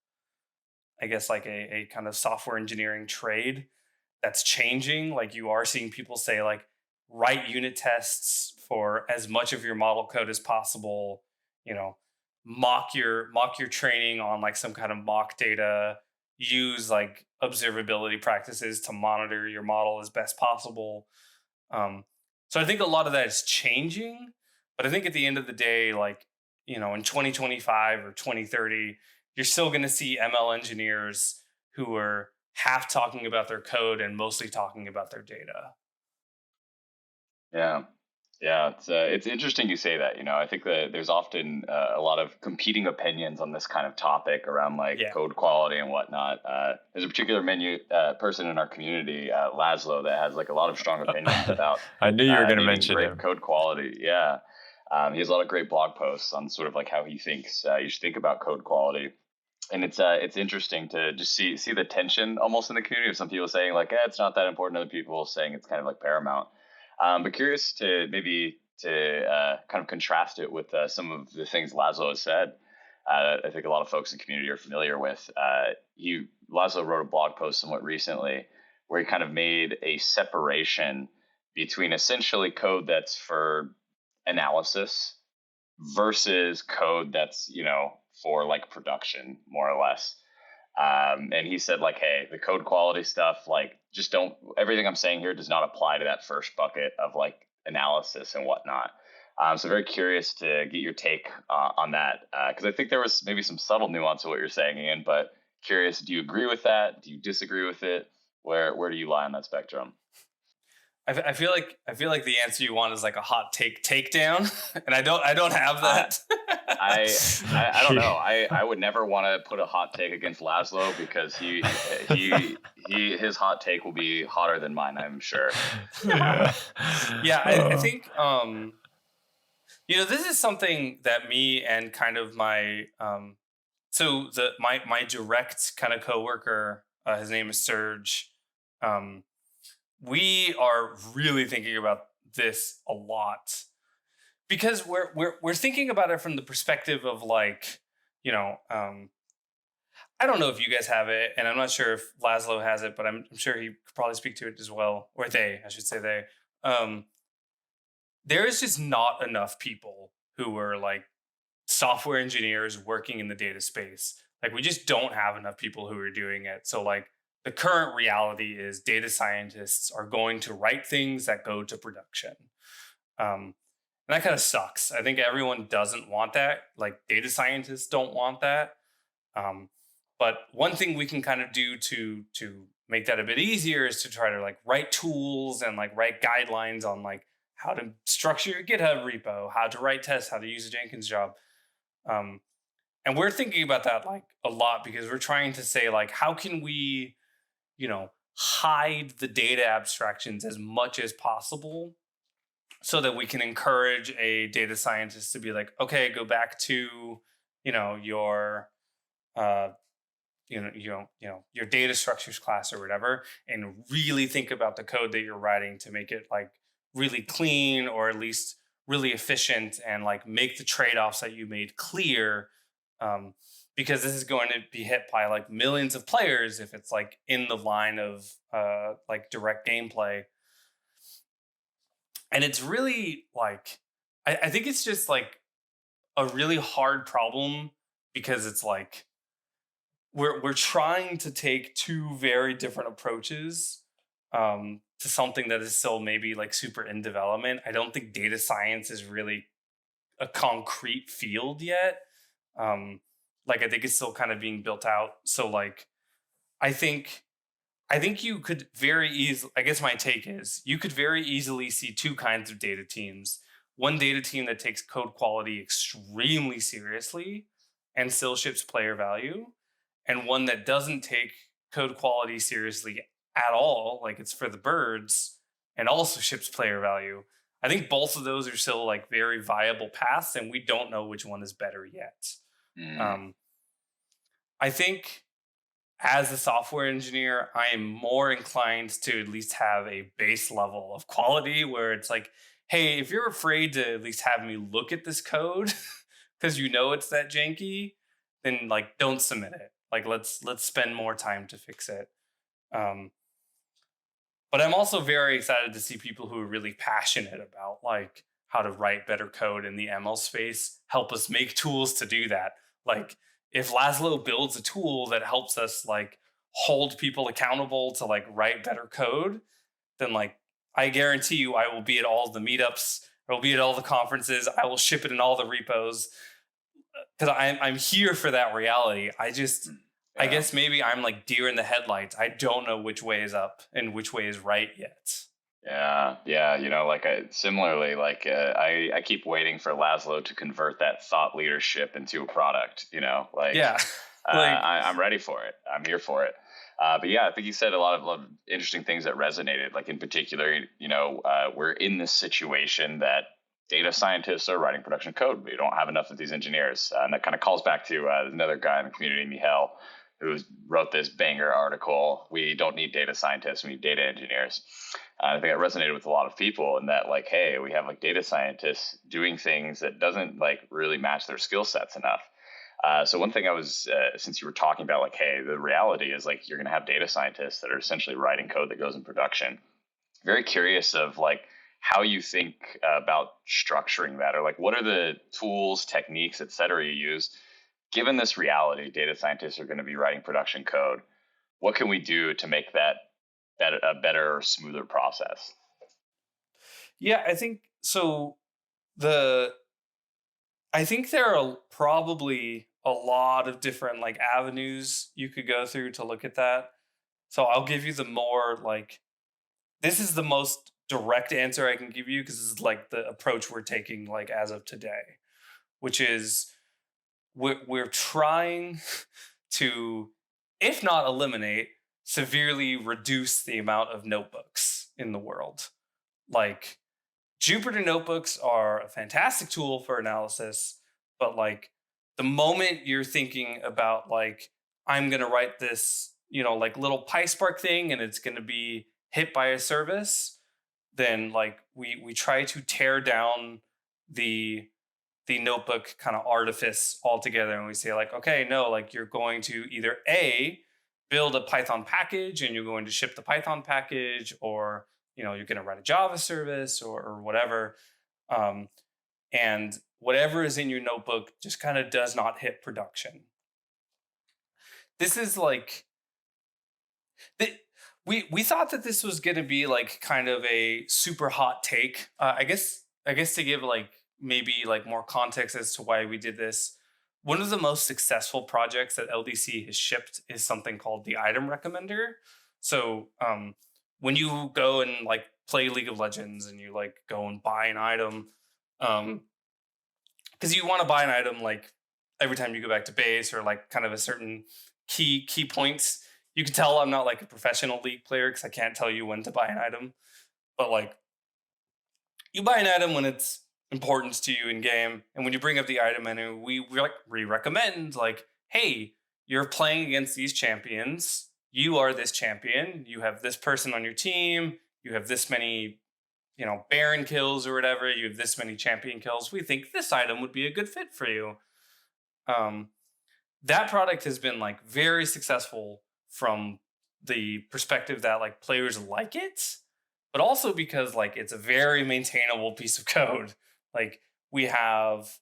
[SPEAKER 1] I guess, like a kind of software engineering trade that's changing. Like you are seeing people say like, write unit tests for as much of your model code as possible, mock your training on like some kind of mock data, use like observability practices to monitor your model as best possible. So I think a lot of that is changing, but I think at the end of the day, like, in 2025 or 2030, you're still going to see ML engineers who are half talking about their code and mostly talking about their data.
[SPEAKER 3] Yeah, it's interesting you say that. I think that there's often a lot of competing opinions on this kind of topic around like code quality and whatnot. There's a particular person in our community, Laszlo, that has like a lot of strong opinions about.
[SPEAKER 2] I knew you were going to mention
[SPEAKER 3] great
[SPEAKER 2] him.
[SPEAKER 3] Code quality. Yeah, he has a lot of great blog posts on sort of like how he thinks you should think about code quality. And it's interesting to just see the tension almost in the community of some people saying like, it's not that important. Other people saying it's kind of like paramount. But curious to maybe kind of contrast it with some of the things Laszlo has said. I think a lot of folks in the community are familiar with. Laszlo wrote a blog post somewhat recently where he kind of made a separation between essentially code that's for analysis versus code that's, for like production, more or less. And he said like, hey, the code quality stuff, like just don't, everything I'm saying here does not apply to that first bucket of like analysis and whatnot. So very curious to get your take on that. Cause I think there was maybe some subtle nuance of what you're saying, Ian, but curious, do you agree with that? Do you disagree with it? Where do you lie on that spectrum?
[SPEAKER 1] I feel like the answer you want is like a hot take takedown, and I don't have that.
[SPEAKER 3] I don't know. I would never want to put a hot take against Laszlo because his hot take will be hotter than mine, I'm sure.
[SPEAKER 1] Yeah, I think this is something that me and kind of my my direct kind of coworker His name is Serge. We are really thinking about this a lot because we're thinking about it from the perspective of like, you know, I don't know if you guys have it, and I'm not sure if Laszlo has it, but I'm sure he could probably speak to it as well, or they, I should say they. There is just not enough people who are like software engineers working in the data space. Like we just don't have enough people who are doing it. So like the current reality is data scientists are going to write things that go to production. And that kind of sucks. I think everyone doesn't want that. Like data scientists don't want that. But one thing we can kind of do to make that a bit easier is to try to like write tools and like write guidelines on like how to structure your GitHub repo, how to write tests, how to use a Jenkins job. And we're thinking about that like a lot because we're trying to say like, how can we, hide the data abstractions as much as possible so that we can encourage a data scientist to be like, okay, go back to, your your data structures class or whatever, and really think about the code that you're writing to make it like really clean or at least really efficient and like make the trade-offs that you made clear. Because this is going to be hit by like millions of players if it's like in the line of like direct gameplay. And it's really like, I think it's just like a really hard problem because it's like, we're trying to take two very different approaches to something that is still maybe like super in development. I don't think data science is really a concrete field yet. Like I think it's still kind of being built out. So like, I think you could very easily, I guess my take is you could very easily see two kinds of data teams. One data team that takes code quality extremely seriously and still ships player value, and one that doesn't take code quality seriously at all, like it's for the birds, and also ships player value. I think both of those are still like very viable paths, and we don't know which one is better yet. I think as a software engineer, I am more inclined to at least have a base level of quality where it's like, hey, if you're afraid to at least have me look at this code because it's that janky, then like don't submit it. Like let's spend more time to fix it. But I'm also very excited to see people who are really passionate about like how to write better code in the ML space help us make tools to do that. Like if Laszlo builds a tool that helps us like hold people accountable to like write better code, then like I guarantee you I will be at all the meetups, I will be at all the conferences, I will ship it in all the repos because I'm here for that reality. I guess maybe I'm like deer in the headlights. I don't know which way is up and which way is right yet.
[SPEAKER 3] Yeah. Similarly, I keep waiting for Laszlo to convert that thought leadership into a product. I'm ready for it. I'm here for it. But yeah, I think you said a lot of interesting things that resonated. Like in particular, we're in this situation that data scientists are writing production code. We don't have enough of these engineers, and that kind of calls back to another guy in the community, Mihail, who wrote this banger article. We don't need data scientists, we need data engineers. I think it resonated with a lot of people in that, like, hey, we have like data scientists doing things that doesn't like really match their skill sets enough. So one thing I was, since you were talking about like, hey, the reality is like you're going to have data scientists that are essentially writing code that goes in production. Very curious of like how you think about structuring that, or like what are the tools, techniques, et cetera, you use. Given this reality, data scientists are going to be writing production code. What can we do to make that a better, smoother process?
[SPEAKER 1] Yeah, I think so. I think there are probably a lot of different like avenues you could go through to look at that. So I'll give you the more like, this is the most direct answer I can give you because this is like the approach we're taking like as of today, which is we're trying to, if not eliminate, severely reduce the amount of notebooks in the world. Like Jupyter notebooks are a fantastic tool for analysis, but like the moment you're thinking about like, I'm going to write this, like little PySpark thing and it's going to be hit by a service, then like we try to tear down the notebook kind of artifice altogether, and we say like, okay, no, like you're going to either build a Python package and you're going to ship the Python package, or you're going to write a Java service or whatever, and whatever is in your notebook just kind of does not hit production. This is like we thought that this was going to be like kind of a super hot take. I guess to give like maybe like more context as to why we did this. One of the most successful projects that LDC has shipped is something called the item recommender. So when you go and like play League of Legends and you like go and buy an item, because you want to buy an item like every time you go back to base or like kind of a certain key points. You can tell I'm not like a professional League player because I can't tell you when to buy an item, but like you buy an item when it's important to you in game, and when you bring up the item menu, we recommend like, hey, you're playing against these champions. You are this champion. You have this person on your team. You have this many, Baron kills or whatever. You have this many champion kills. We think this item would be a good fit for you. That product has been like very successful from the perspective that like players like it, but also because like it's a very maintainable piece of code. Like we have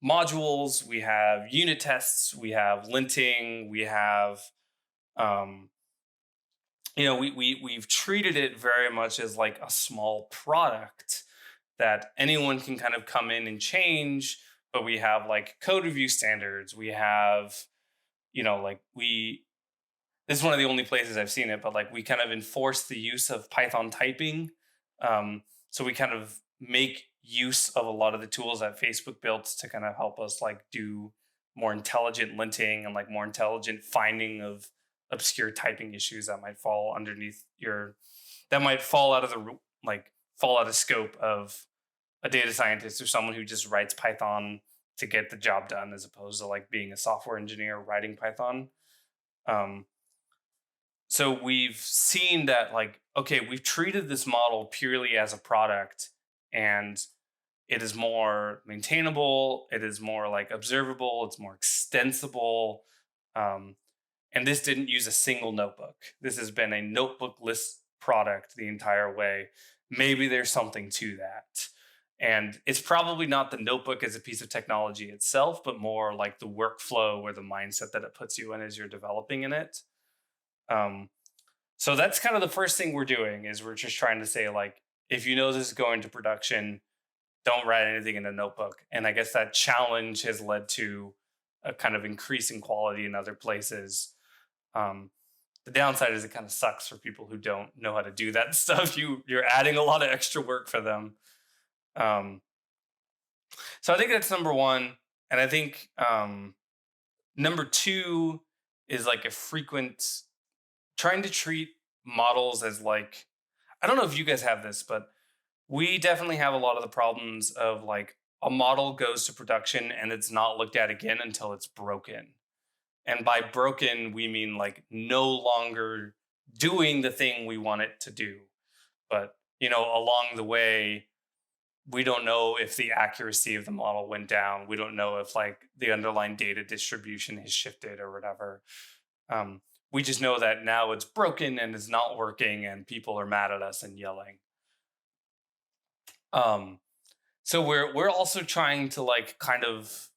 [SPEAKER 1] modules, we have unit tests, we have linting, we have, we've treated it very much as like a small product that anyone can kind of come in and change. But we have like code review standards. We have, this is one of the only places I've seen it, but like we kind of enforce the use of Python typing. So we kind of make use of a lot of the tools that Facebook built to kind of help us like do more intelligent linting and like more intelligent finding of obscure typing issues that might fall underneath that might fall out of scope of a data scientist or someone who just writes Python to get the job done, as opposed to like being a software engineer writing Python. So we've seen that like, okay, we've treated this model purely as a product, and it is more maintainable. It is more like observable. It's more extensible. And this didn't use a single notebook. This has been a notebook-less product the entire way. Maybe there's something to that. And it's probably not the notebook as a piece of technology itself, but more like the workflow or the mindset that it puts you in as you're developing in it. So that's kind of the first thing we're doing, is we're just trying to say like, if this is going to production, don't write anything in a notebook. And I guess that challenge has led to a kind of increase in quality in other places. The downside is it kind of sucks for people who don't know how to do that stuff. You're adding a lot of extra work for them. So I think that's number one. And I think number two is like a frequent trying to treat models as like, I don't know if you guys have this, but we definitely have a lot of the problems of like a model goes to production and it's not looked at again until it's broken. And by broken, we mean like no longer doing the thing we want it to do. But, along the way, we don't know if the accuracy of the model went down. We don't know if like the underlying data distribution has shifted or whatever. We just know that now it's broken and it's not working and people are mad at us and yelling. So we're also trying to like kind of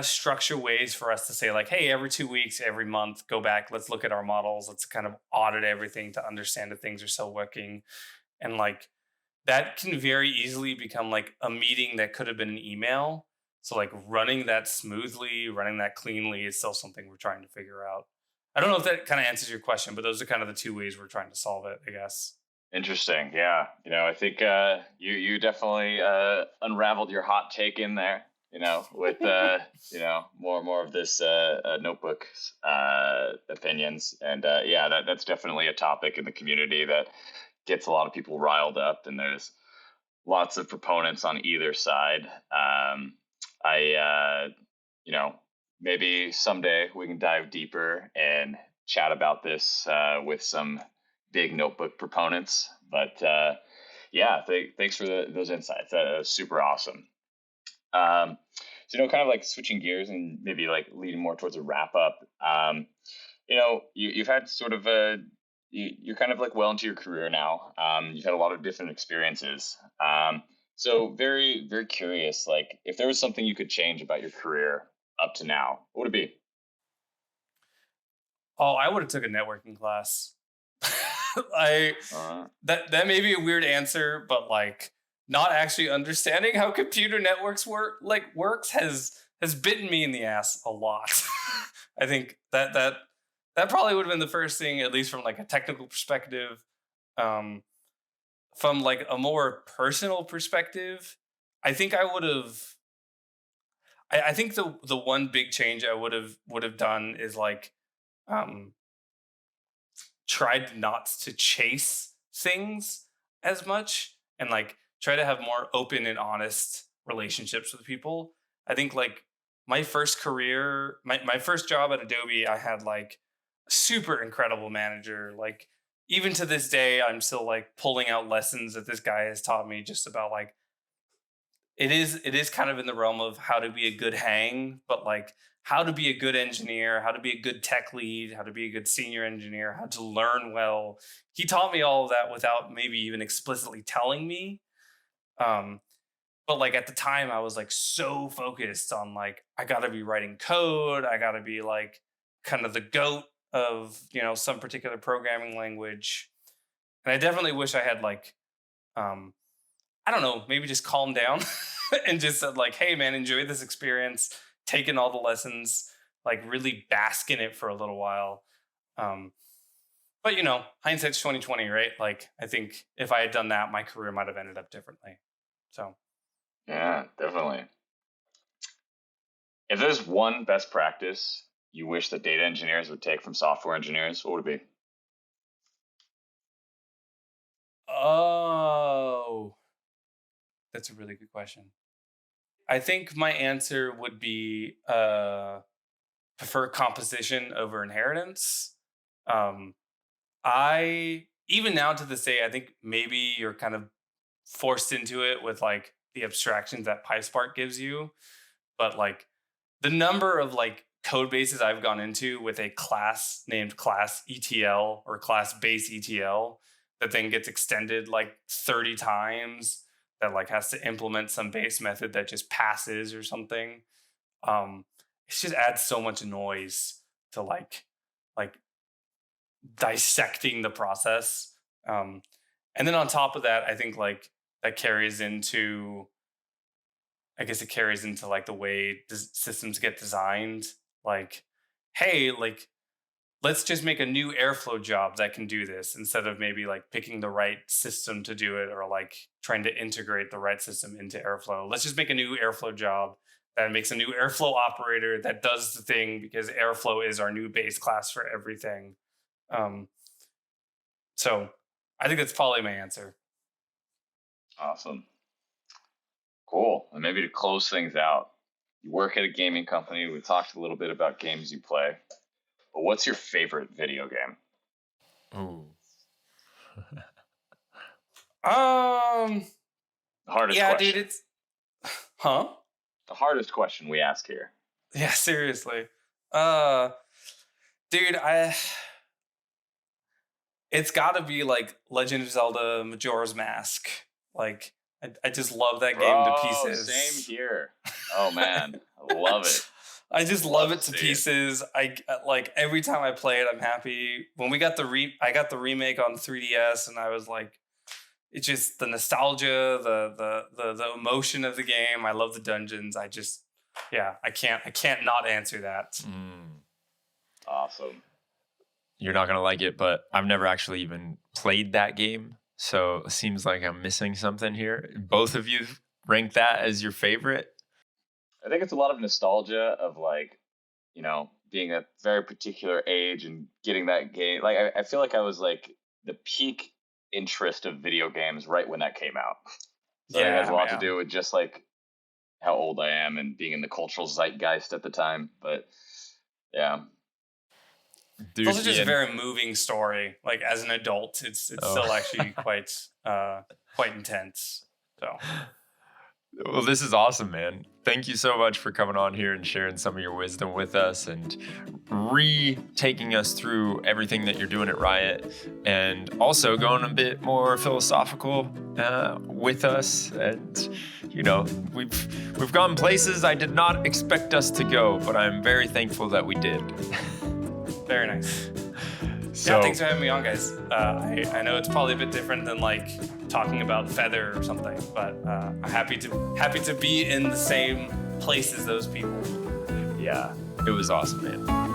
[SPEAKER 1] structure ways for us to say like, hey, every 2 weeks, every month, go back, let's look at our models. Let's kind of audit everything to understand if things are still working. And like, that can very easily become like a meeting that could have been an email. So like running that smoothly, running that cleanly is still something we're trying to figure out. I don't know if that kind of answers your question, but those are kind of the two ways we're trying to solve it, I guess.
[SPEAKER 3] Interesting. Yeah. I think you definitely unraveled your hot take in there, with, more of this notebook opinions. And that's definitely a topic in the community that gets a lot of people riled up, and there's lots of proponents on either side. Maybe someday we can dive deeper and chat about this with some big notebook proponents. But yeah, thanks for those insights. That was super awesome. So, kind of like switching gears and maybe like leading more towards a wrap up. You've had sort of you're kind of like well into your career now. You've had a lot of different experiences. So very, very curious, like if there was something you could change about your career up to now, what would it be?
[SPEAKER 1] Oh, I would have took a networking class. I that may be a weird answer, but like not actually understanding how computer networks works has bitten me in the ass a lot. I think that probably would have been the first thing, at least from like a technical perspective. From like a more personal perspective, I think I would have. I think the one big change I would have done is like um, tried not to chase things as much and like try to have more open and honest relationships with people. I think like my first career, my first job at Adobe, I had like a super incredible manager. Like even to this day, I'm still like pulling out lessons that this guy has taught me just about like it is kind of in the realm of how to be a good hang, but like how to be a good engineer, how to be a good tech lead, how to be a good senior engineer, how to learn well. He taught me all of that without maybe even explicitly telling me. But like at the time I was like so focused on like I got to be writing code, I got to be like kind of the goat of, some particular programming language. And I definitely wish I had like I don't know, maybe just calm down and just said like, hey man, enjoy this experience, take in all the lessons, like really bask in it for a little while. Um, but hindsight's 2020, right? Like I think if I had done that, my career might have ended up differently. So
[SPEAKER 3] Yeah, definitely. If there's one best practice you wish that data engineers would take from software engineers, what would it be?
[SPEAKER 1] oh, that's a really good question. I think my answer would be prefer composition over inheritance. Um, I even now to this day, I think maybe you're kind of forced into it with like the abstractions that PySpark gives you, but like the number of like code bases I've gone into with a class named class ETL or class base ETL that then gets extended like 30 times, that like has to implement some base method that just passes or something. It just adds so much noise to like dissecting the process. And then on top of that, I think like that carries into, I guess it carries into like the way systems get designed. Like, hey, like let's just make a new airflow job that can do this instead of maybe like picking the right system to do it or like trying to integrate the right system into airflow. Let's just make a new airflow job that makes a new airflow operator that does the thing because airflow is our new base class for everything. So I think that's probably my answer.
[SPEAKER 3] Awesome. Cool. And maybe to close things out, you work at a gaming company. We talked a little bit about games you play, but what's your favorite video game?
[SPEAKER 2] Ooh.
[SPEAKER 3] The hardest
[SPEAKER 1] Yeah,
[SPEAKER 3] question.
[SPEAKER 1] dude, it's huh?
[SPEAKER 3] The hardest question we ask here.
[SPEAKER 1] Yeah, seriously. Dude, it's got to be like Legend of Zelda Majora's Mask. Like I just love that game to pieces.
[SPEAKER 3] Same here. Oh man, I love it.
[SPEAKER 1] I just love it to pieces. I like every time I play it, I'm happy. When we got I got the remake on 3DS, and I was like, it's just the nostalgia, the emotion of the game. I love the dungeons. I can't not answer that.
[SPEAKER 3] Awesome.
[SPEAKER 2] You're not gonna like it, but I've never actually even played that game, so it seems like I'm missing something here. Both of you rank that as your favorite?
[SPEAKER 3] I think it's a lot of nostalgia of like, being a very particular age and getting that game. Like I feel like I was like the peak interest of video games right when that came out. So I think it has a lot to do with just like how old I am and being in the cultural zeitgeist at the time. But yeah.
[SPEAKER 2] Dude,
[SPEAKER 1] It's also just a
[SPEAKER 2] Ian,
[SPEAKER 1] very moving story. Like as an adult, it's still actually quite intense. So
[SPEAKER 2] well, this is awesome, man. Thank you so much for coming on here and sharing some of your wisdom with us and taking us through everything that you're doing at Riot, and also going a bit more philosophical with us. And you know, we've gone places I did not expect us to go, but I'm very thankful that we did.
[SPEAKER 1] very nice.
[SPEAKER 2] So,
[SPEAKER 1] Yeah, thanks for having me on, guys. I know it's probably a bit different than like talking about Feather or something, but I'm happy to be in the same place as those people.
[SPEAKER 2] yeah, it was awesome, man.